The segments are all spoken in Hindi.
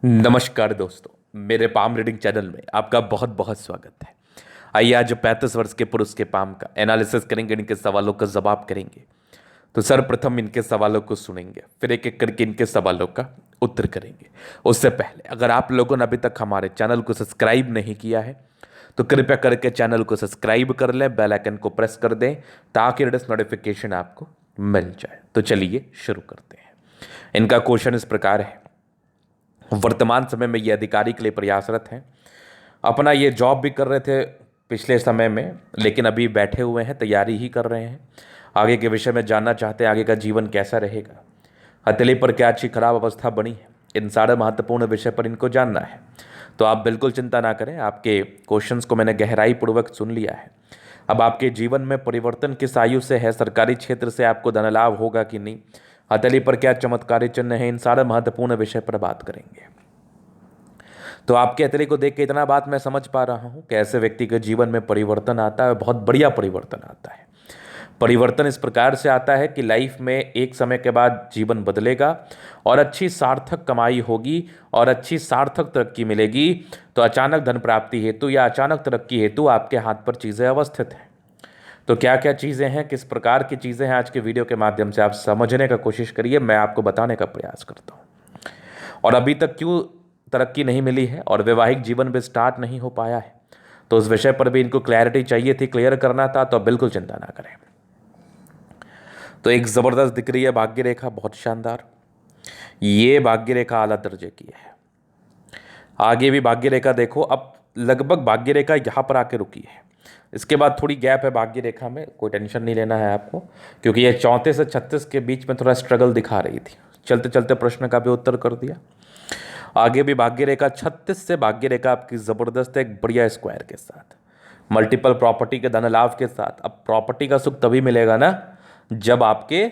नमस्कार दोस्तों, मेरे पाम रीडिंग चैनल में आपका बहुत बहुत स्वागत है। आइए आज 35 वर्ष के पुरुष के पाम का एनालिसिस करेंगे, इनके सवालों का जवाब करेंगे। तो सर्वप्रथम इनके सवालों को सुनेंगे, फिर एक एक करके इनके सवालों का उत्तर करेंगे। उससे पहले अगर आप लोगों ने अभी तक हमारे चैनल को सब्सक्राइब नहीं किया है तो कृपया करके चैनल को सब्सक्राइब कर लें, बेल आइकन को प्रेस कर दें ताकि लेटेस्ट नोटिफिकेशन आपको मिल जाए। तो चलिए शुरू करते हैं। इनका क्वेश्चन इस प्रकार है। वर्तमान समय में ये अधिकारी के लिए प्रयासरत हैं। अपना ये जॉब भी कर रहे थे पिछले समय में, लेकिन अभी बैठे हुए हैं, तैयारी ही कर रहे हैं। आगे के विषय में जानना चाहते हैं आगे का जीवन कैसा रहेगा, हथेली पर क्या अच्छी खराब अवस्था बनी है, इन सारे महत्वपूर्ण विषय पर इनको जानना है। तो आप बिल्कुल चिंता ना करें, आपके क्वेश्चंस को मैंने गहराई पूर्वक सुन लिया है। अब आपके जीवन में परिवर्तन किस आयु से है, सरकारी क्षेत्र से आपको धन लाभ होगा कि नहीं, हथेली पर क्या चमत्कारी चिन्ह है, इन सारे महत्वपूर्ण विषय पर बात करेंगे। तो आपके हथेली को देख के इतना बात मैं समझ पा रहा हूँ कि ऐसे व्यक्ति के जीवन में परिवर्तन आता है, बहुत बढ़िया परिवर्तन आता है। परिवर्तन इस प्रकार से आता है कि लाइफ में एक समय के बाद जीवन बदलेगा और अच्छी सार्थक कमाई होगी और अच्छी सार्थक तरक्की मिलेगी। तो अचानक धन प्राप्ति हेतु या अचानक तरक्की हेतु आपके हाथ पर चीज़ें अवस्थित हैं। तो क्या क्या चीज़ें हैं, किस प्रकार की चीज़ें हैं, आज के वीडियो के माध्यम से आप समझने का कोशिश करिए, मैं आपको बताने का प्रयास करता हूँ। और अभी तक क्यों तरक्की नहीं मिली है और वैवाहिक जीवन भी स्टार्ट नहीं हो पाया है, तो उस विषय पर भी इनको क्लैरिटी चाहिए थी, क्लियर करना था। तो बिल्कुल चिंता ना करें। तो एक ज़बरदस्त दिख रही है भाग्य रेखा, बहुत शानदार। ये भाग्य रेखा आला दर्जे की है। आगे भी भाग्य रेखा देखो, अब लगभग भाग्य रेखा यहाँ पर आके रुकी है। इसके बाद थोड़ी गैप है भाग्य रेखा में, कोई टेंशन नहीं लेना है आपको, क्योंकि ये 34 से 36 के बीच में थोड़ा स्ट्रगल दिखा रही थी। चलते चलते प्रश्न का भी उत्तर कर दिया। आगे भी भाग्य रेखा 36 से भाग्य रेखा आपकी ज़बरदस्त है, एक बढ़िया स्क्वायर के साथ, मल्टीपल प्रॉपर्टी के धन लाभ के साथ। अब प्रॉपर्टी का सुख तभी मिलेगा ना जब आपके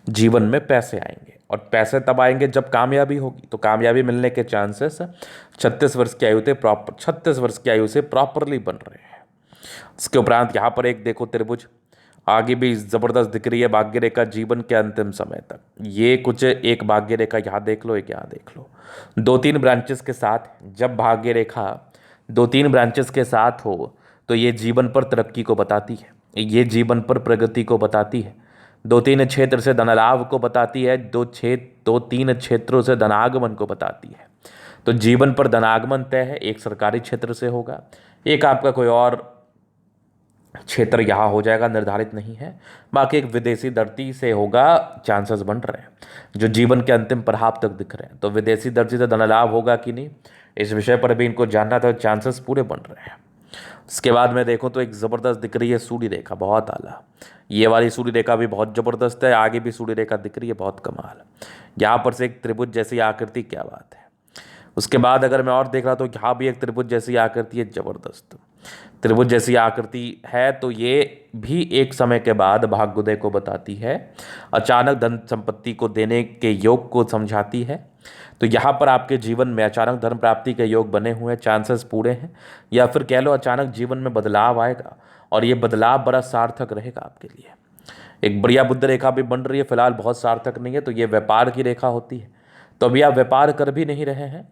जीवन में पैसे आएंगे, और पैसे तब आएंगे जब कामयाबी होगी। तो कामयाबी मिलने के चांसेस 36 वर्ष की आयु से 36 वर्ष की आयु से प्रॉपरली बन रहे हैं। इसके उपरांत यहाँ पर एक देखो त्रिभुज, आगे भी जबरदस्त दिख रही है भाग्य रेखा जीवन के अंतिम समय तक। ये कुछ एक भाग्य रेखा यहाँ देख लो, एक यहाँ देख लो, 2-3 ब्रांचेस के साथ। जब भाग्य रेखा 2-3 ब्रांचेस के साथ हो तो ये जीवन पर तरक्की को बताती है, ये जीवन पर प्रगति को बताती है। 2-3 क्षेत्र से धनलाभ को बताती है, 2-3 क्षेत्रों से धनागमन को बताती है। तो जीवन पर धनागमन तय है, एक सरकारी क्षेत्र से होगा, एक आपका कोई और क्षेत्र यहाँ हो जाएगा, निर्धारित नहीं है। बाकी एक विदेशी धरती से होगा, चांसेस बन रहे हैं जो जीवन के अंतिम प्रभाव तक दिख रहे हैं। तो विदेशी धरती से धन लाभ होगा कि नहीं, इस विषय पर भी इनको जानना था, चांसेस पूरे बन रहे हैं। इसके बाद में देखो तो एक ज़बरदस्त दिख रही है सूर्य रेखा, बहुत आला। ये वाली सूर्य रेखा भी बहुत ज़बरदस्त है, आगे भी सूर्य रेखा दिख रही है, बहुत कमाल। यहाँ पर से एक त्रिभुज जैसी आकृति, क्या बात है। उसके बाद अगर मैं और देख रहा तो यहाँ भी एक त्रिभुज जैसी आकृति है, जबरदस्त त्रिभुज जैसी आकृति है। तो ये भी एक समय के बाद भाग्योदय को बताती है, अचानक धन संपत्ति को देने के योग को समझाती है। तो यहाँ पर आपके जीवन में अचानक धन प्राप्ति के योग बने हुए हैं, चांसेस पूरे हैं, या फिर कह लो अचानक जीवन में बदलाव आएगा और ये बदलाव बड़ा सार्थक रहेगा आपके लिए। एक बढ़िया बुद्ध रेखा भी बन रही है, फिलहाल बहुत सार्थक नहीं है, तो ये व्यापार की रेखा होती है। तो अभी आप व्यापार कर भी नहीं रहे हैं,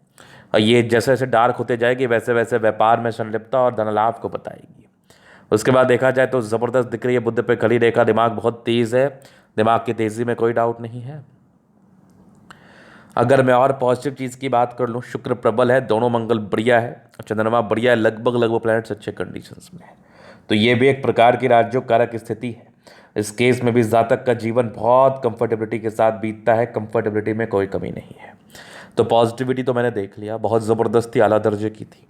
और ये जैसे जैसे डार्क होते जाएगी वैसे वैसे व्यापार में संलिप्तता और धनलाभ को बताएगी। उसके बाद देखा जाए तो ज़बरदस्त दिख रही है बुद्ध पे खड़ी रेखा, दिमाग बहुत तेज़ है, दिमाग की तेज़ी में कोई डाउट नहीं है। अगर मैं और पॉजिटिव चीज़ की बात कर लूँ, शुक्र प्रबल है, दोनों मंगल बढ़िया है, चंद्रमा बढ़िया है, लगभग लगभग प्लैनेट्स अच्छे कंडीशंस में है। तो ये भी एक प्रकार की राजयोग कारक स्थिति है। इस केस में भी जातक का जीवन बहुत कंफर्टेबिलिटी के साथ बीतता है, कंफर्टेबिलिटी में कोई कमी नहीं है। तो पॉजिटिविटी तो मैंने देख लिया, बहुत ज़बरदस्ती आला दर्जे की थी।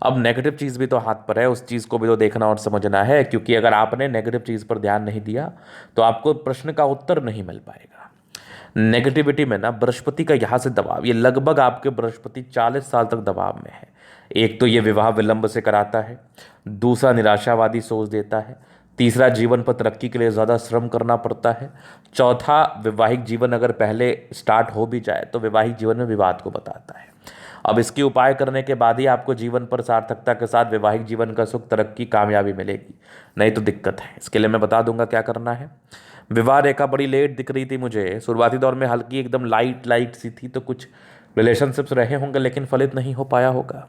अब नेगेटिव चीज़ भी तो हाथ पर है, उस चीज़ को भी तो देखना और समझना है, क्योंकि अगर आपने नेगेटिव चीज़ पर ध्यान नहीं दिया तो आपको प्रश्न का उत्तर नहीं मिल पाएगा। नेगेटिविटी में ना बृहस्पति का यहाँ से दबाव, ये लगभग आपके बृहस्पति 40 साल तक दबाव में है। एक तो ये विवाह विलंब से कराता है, दूसरा निराशावादी सोच देता है, तीसरा जीवन पर तरक्की के लिए ज़्यादा श्रम करना पड़ता है, चौथा वैवाहिक जीवन अगर पहले स्टार्ट हो भी जाए तो वैवाहिक जीवन में विवाद को बताता है। अब इसके उपाय करने के बाद ही आपको जीवन पर सार्थकता के साथ वैवाहिक जीवन का सुख, तरक्की, कामयाबी मिलेगी, नहीं तो दिक्कत है। इसके लिए मैं बता दूंगा क्या करना है। विवाह रेखा बड़ी लेट दिख रही थी मुझे, शुरुआती दौर में हल्की एकदम लाइट लाइट सी थी, तो कुछ रिलेशनशिप्स रहे होंगे लेकिन फलित नहीं हो पाया होगा।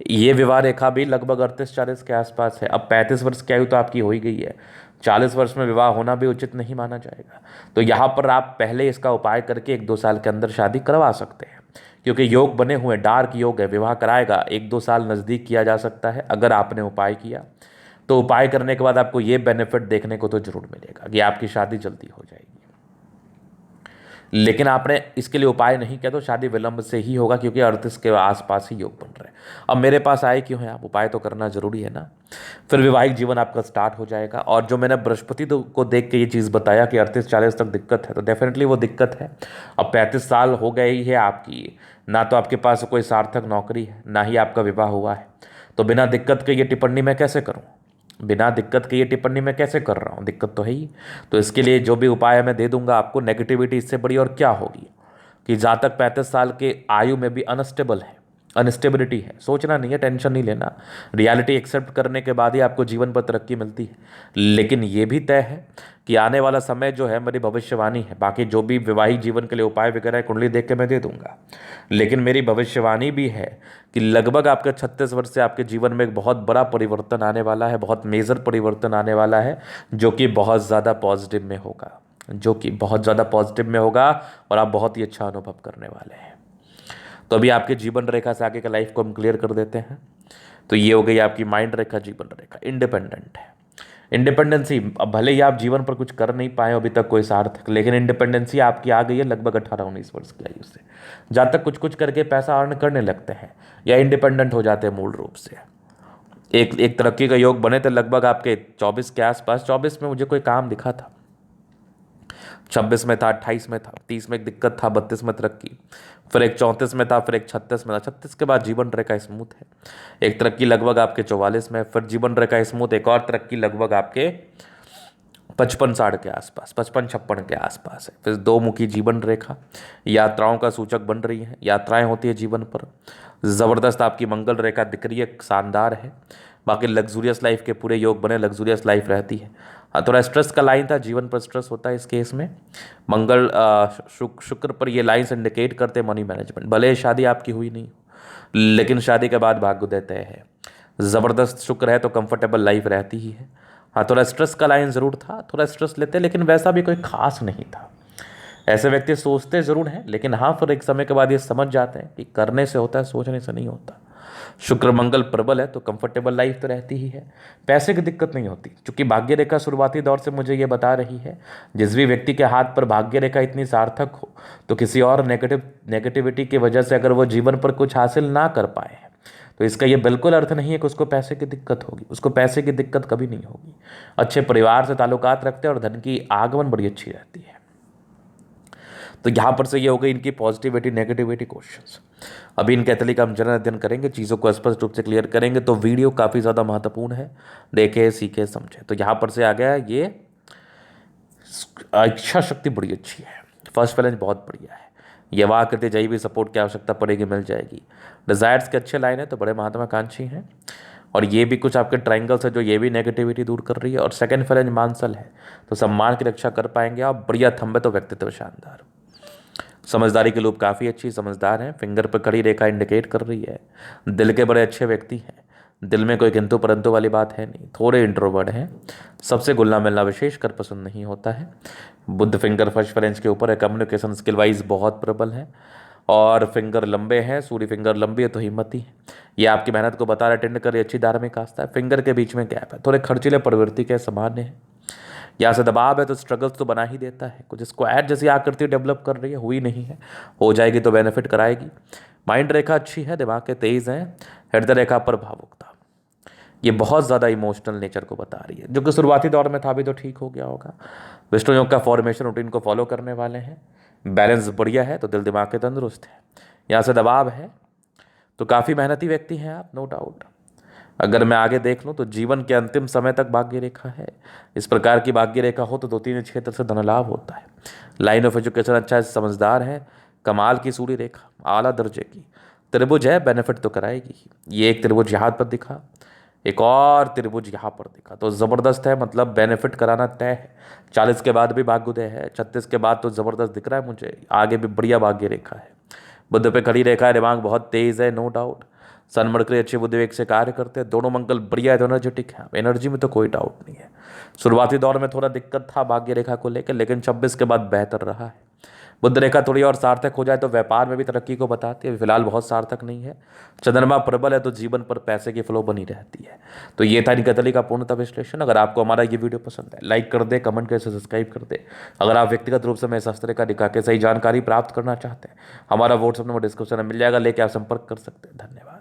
ये विवाह रेखा भी लगभग 38-40 के आसपास है। अब 35 वर्ष की आयु तो आपकी हो ही गई है, 40 वर्ष में विवाह होना भी उचित नहीं माना जाएगा। तो यहाँ पर आप पहले इसका उपाय करके 1-2 साल के अंदर शादी करवा सकते हैं, क्योंकि योग बने हुए डार्क योग है, विवाह कराएगा। 1-2 साल नज़दीक किया जा सकता है अगर आपने उपाय किया। तो उपाय करने के बाद आपको ये बेनिफिट देखने को तो जरूर मिलेगा कि आपकी शादी जल्दी हो जाएगी। लेकिन आपने इसके लिए उपाय नहीं किया तो शादी विलंब से ही होगा, क्योंकि 38 के आसपास ही योग बन रहे हैं। अब मेरे पास आए क्यों हैं आप? उपाय तो करना जरूरी है ना। फिर वैवाहिक जीवन आपका स्टार्ट हो जाएगा। और जो मैंने बृहस्पति को देख के ये चीज़ बताया कि 38-40 तक दिक्कत है, तो डेफिनेटली वो दिक्कत है। अब 35 साल हो गए ही है आपकी, ना तो आपके पास कोई सार्थक नौकरी है, ना ही आपका विवाह हुआ है। तो बिना दिक्कत के ये टिप्पणी मैं कैसे करूँ? बिना दिक्कत के ये टिप्पणी मैं कैसे कर रहा हूँ? दिक्कत तो है ही। तो इसके लिए जो भी उपाय मैं दे दूंगा आपको, नेगेटिविटी इससे बड़ी और क्या होगी कि जातक 35 साल के आयु में भी अनस्टेबल है, अनस्टेबिलिटी है। सोचना नहीं है, टेंशन नहीं लेना, रियलिटी एक्सेप्ट करने के बाद ही आपको जीवन पर तरक्की मिलती है। लेकिन ये भी तय है कि आने वाला समय जो है, मेरी भविष्यवाणी है, बाकी जो भी वैवाहिक जीवन के लिए उपाय वगैरह है कुंडली देख के मैं दे दूंगा, लेकिन मेरी भविष्यवाणी भी है कि लगभग आपके 36 वर्ष से आपके जीवन में एक बहुत बड़ा परिवर्तन आने वाला है, बहुत मेजर परिवर्तन आने वाला है, जो कि बहुत ज़्यादा पॉजिटिव में होगा, जो कि बहुत ज़्यादा पॉजिटिव में होगा और आप बहुत ही अच्छा अनुभव करने वाले हैं। तो अभी आपके जीवन रेखा से आगे का लाइफ को हम क्लियर कर देते हैं। तो ये हो गई आपकी माइंड रेखा, जीवन रेखा। इंडिपेंडेंट है, इंडिपेंडेंसी। अब भले ही आप जीवन पर कुछ कर नहीं पाए अभी तक कोई सार्थक, लेकिन इंडिपेंडेंसी आपकी आ गई है लगभग 18-19 वर्ष की आयु से। जहाँ तक कुछ कुछ करके पैसा अर्न करने लगते हैं या इंडिपेंडेंट हो जाते हैं मूल रूप से। एक तरक्की का योग बने थे लगभग आपके 24 के आसपास। 24 में मुझे कोई काम दिखा था, 26 में था, 28 में था, 30 में एक दिक्कत था, 32 में तरक्की, फिर एक 34 में था, फिर एक 36 में था। 36 के बाद जीवन रेखा स्मूथ है, एक तरक्की लगभग आपके 44 में, फिर जीवन रेखा स्मूथ, एक और तरक्की लगभग आपके 55-60 के आसपास, 55-56 के आसपास है। फिर 2 मुखी जीवन रेखा यात्राओं का सूचक बन रही है, यात्राएं होती है जीवन पर। ज़बरदस्त आपकी मंगल रेखा दिख रही है, शानदार है। बाकी लग्जूरियस लाइफ के पूरे योग बने, लग्जूरियस लाइफ रहती है। हाँ, थोड़ा स्ट्रेस का लाइन था, जीवन पर स्ट्रेस होता है इस केस में। मंगल शुक्र पर ये लाइन्स इंडिकेट करते मनी मैनेजमेंट। भले शादी आपकी हुई नहीं हो, लेकिन शादी के बाद भाग्योदय तय है। ज़बरदस्त शुक्र है तो कंफर्टेबल लाइफ रहती ही है। हाँ, थोड़ा स्ट्रेस का लाइन ज़रूर था, थोड़ा स्ट्रेस लेते, लेकिन वैसा भी कोई खास नहीं था। ऐसे व्यक्ति सोचते ज़रूर हैं, लेकिन हाँ फिर एक समय के बाद ये समझ जाते हैं कि करने से होता है, सोचने से नहीं होता। शुक्र मंगल प्रबल है तो कंफर्टेबल लाइफ तो रहती ही है, पैसे की दिक्कत नहीं होती। क्योंकि भाग्य रेखा शुरुआती दौर से मुझे ये बता रही है, जिस भी व्यक्ति के हाथ पर भाग्य रेखा इतनी सार्थक हो, तो किसी और नेगेटिविटी की वजह से अगर वो जीवन पर कुछ हासिल ना कर पाए, तो इसका ये बिल्कुल अर्थ नहीं है कि उसको पैसे की दिक्कत होगी। उसको पैसे की दिक्कत कभी नहीं होगी। अच्छे परिवार से ताल्लुकात रखते हैं और धन की आगमन बड़ी अच्छी रहती है। तो यहाँ पर से ये हो गई इनकी पॉजिटिविटी नेगेटिविटी क्वेश्चंस। अभी इनके एथली का हम जनरल अध्ययन करेंगे, चीज़ों को स्पष्ट रूप से क्लियर करेंगे। तो वीडियो काफ़ी ज़्यादा महत्वपूर्ण है, देखे सीखे समझे। तो यहाँ पर से आ गया ये इच्छा शक्ति बड़ी अच्छी है, फर्स्ट बैलेंस बहुत बढ़िया है। ये वाह करते जाइए भी सपोर्ट की आवश्यकता पड़ेगी, मिल जाएगी। डिज़ायर्स के अच्छे लाइन है तो बड़े महत्वाकांक्षी हैं। और ये भी कुछ आपके ट्रायंगल्स है जो ये भी नेगेटिविटी दूर कर रही है। और सेकंड फ्रेंज मानसल है तो सम्मान की रक्षा कर पाएंगे आप। बढ़िया थंब है तो व्यक्तित्व शानदार। समझदारी के लोग काफ़ी अच्छी समझदार हैं। फिंगर पर कड़ी रेखा इंडिकेट कर रही है। दिल के बड़े अच्छे व्यक्ति हैं, दिल में कोई किंतु परंतु वाली बात है नहीं। थोड़े इंट्रोवर्ट हैं, सबसे घुलना मिलना विशेषकर पसंद नहीं होता है। बुद्ध फिंगर फर्स्ट फ्रेंच के ऊपर है, कम्युनिकेशन स्किल वाइज बहुत प्रबल है। और फिंगर लंबे हैं, सूर्य फिंगर लंबी है तो हिम्मती है। ये आपकी मेहनत को बता रहा है, टेंड कर अच्छी धार्मिक आस्था है। फिंगर के बीच में गैप है, थोड़े खर्चीले प्रवृत्ति के सामान्य है। यहाँ से दबाव है तो स्ट्रगल्स तो बना ही देता है। कुछ स्क्वाड जैसी आकृति डेवलप कर रही है, हुई नहीं है, हो जाएगी तो बेनिफिट कराएगी। माइंड रेखा अच्छी है, दिमाग के तेज हैं। हृदय रेखा पर भावुकता, ये बहुत ज़्यादा इमोशनल नेचर को बता रही है, जो कि शुरुआती दौर में था, भी तो ठीक हो गया होगा। विष्णु योग का फॉर्मेशन रूटीन को फॉलो करने वाले हैं। बैलेंस बढ़िया है तो दिल दिमाग के तंदुरुस्त है। यहाँ से दबाव है तो काफ़ी मेहनती व्यक्ति हैं आप, नो डाउट। अगर मैं आगे देख लूँ तो जीवन के अंतिम समय तक भाग्य रेखा है। इस प्रकार की भाग्य रेखा हो तो 2-3 क्षेत्र से धन लाभ होता है। लाइन ऑफ एजुकेशन अच्छा है, समझदार है। कमाल की सूर्य रेखा, आला दर्जे की। त्रिभुज है, बेनिफिट तो कराएगी ही। ये एक त्रिभुज यहाँ पर दिखा, एक और त्रिभुज यहाँ पर दिखा, तो ज़बरदस्त है, मतलब बेनिफिट कराना तय है। 40 के बाद भी भाग्योदय है, 36 के बाद तो ज़बरदस्त दिख रहा है मुझे। आगे भी बढ़िया भाग्य रेखा है, बुध पे खड़ी रेखा है, दिमाग बहुत तेज है, नो डाउट। सन मरकरी अच्छे बुद्धि वेग से कार्य करते हैं, दोनों मंगल बढ़िया है, तो एनर्जेटिक है, एनर्जी में तो कोई डाउट नहीं है। शुरुआती दौर में थोड़ा दिक्कत था भाग्य रेखा को लेकर, लेकिन 26 के बाद बेहतर रहा है। बुध रेखा थोड़ी और सार्थक हो जाए तो व्यापार में भी तरक्की को बताती है, फिलहाल बहुत सार्थक नहीं है। चंद्रमा प्रबल है तो जीवन पर पैसे की फ्लो बनी रहती है। तो ये था इनका तली का पूर्णतः विश्लेषण। अगर आपको हमारा ये वीडियो पसंद है, लाइक कर दे, कमेंट करके सब्सक्राइब कर दे। अगर आप व्यक्तिगत रूप से मैं शास्त्र का दिखा के सही जानकारी प्राप्त करना चाहते हैं, हमारा व्हाट्सअप नंबर डिस्क्रिप्शन में मिल जाएगा, लेके आप संपर्क कर सकते हैं। धन्यवाद।